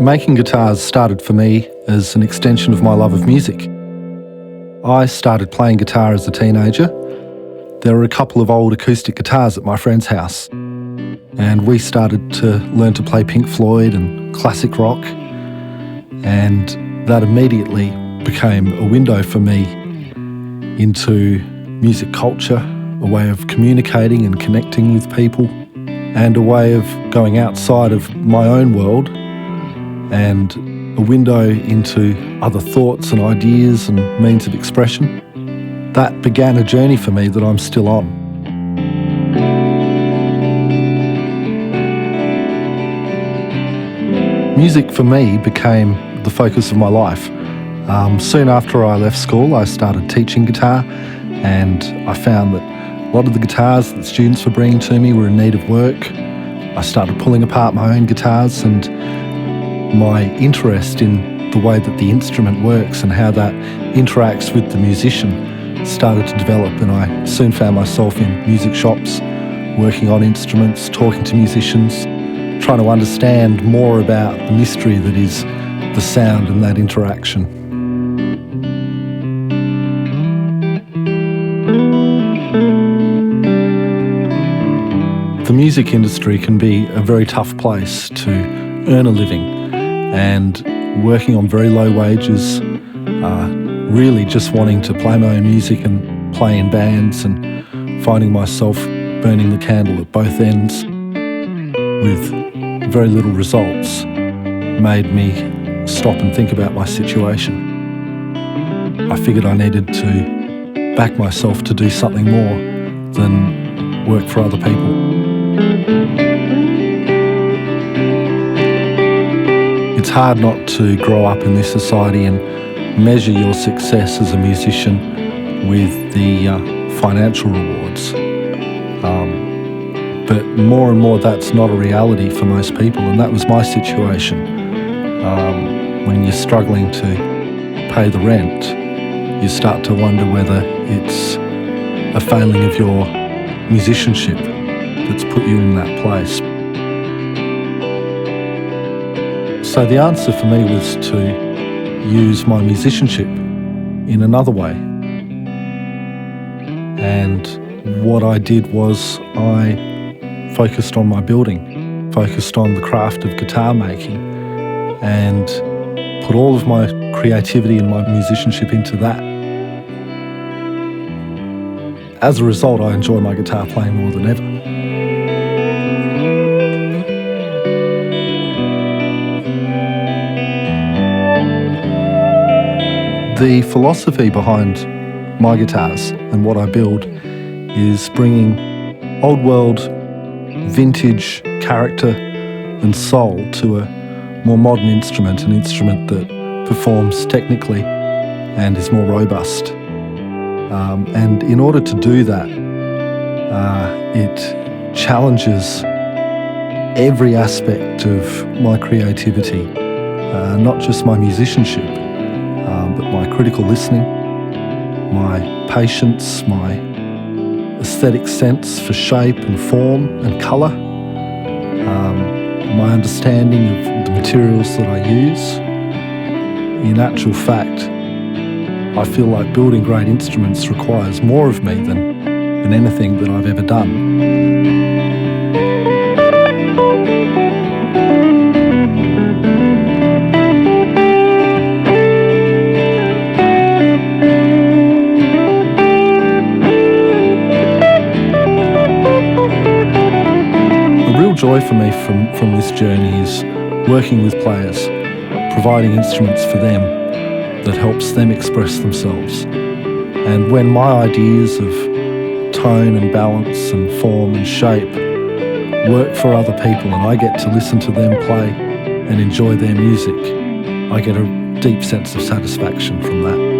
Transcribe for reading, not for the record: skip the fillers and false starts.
Making guitars started for me as an extension of my love of music. I started playing guitar as a teenager. There were a couple of old acoustic guitars at my friend's house, and we started to learn to play Pink Floyd and classic rock, and that immediately became a window for me into music culture, a way of communicating and connecting with people, and a way of going outside of my own world, and a window into other thoughts and ideas and means of expression. That began a journey for me that I'm still on. Music for me became the focus of my life. Soon after I left school, I started teaching guitar, and I found that a lot of the guitars that students were bringing to me were in need of work. I started pulling apart my own guitars, and my interest in the way that the instrument works and how that interacts with the musician started to develop, and I soon found myself in music shops, working on instruments, talking to musicians, trying to understand more about the mystery that is the sound and that interaction. The music industry can be a very tough place to earn a living, and working on very low wages, really just wanting to play my own music and play in bands, and finding myself burning the candle at both ends with very little results made me stop and think about my situation. I figured I needed to back myself to do something more than work for other people. It's hard not to grow up in this society and measure your success as a musician with the financial rewards. But more and more that's not a reality for most people, and that was my situation. When you're struggling to pay the rent, you start to wonder whether it's a failing of your musicianship that's put you in that place. So the answer for me was to use my musicianship in another way. And what I did was I focused on my building, focused on the craft of guitar making, and put all of my creativity and my musicianship into that. As a result, I enjoy my guitar playing more than ever. The philosophy behind my guitars and what I build is bringing old world, vintage character and soul to a more modern instrument, an instrument that performs technically and is more robust. And in order to do that, it challenges every aspect of my creativity, not just my musicianship, but my critical listening, my patience, my aesthetic sense for shape and form and colour, my understanding of the materials that I use. In actual fact, I feel like building great instruments requires more of me than anything that I've ever done. Joy for me from this journey is working with players, providing instruments for them that helps them express themselves. And when my ideas of tone and balance and form and shape work for other people, and I get to listen to them play and enjoy their music, I get a deep sense of satisfaction from that.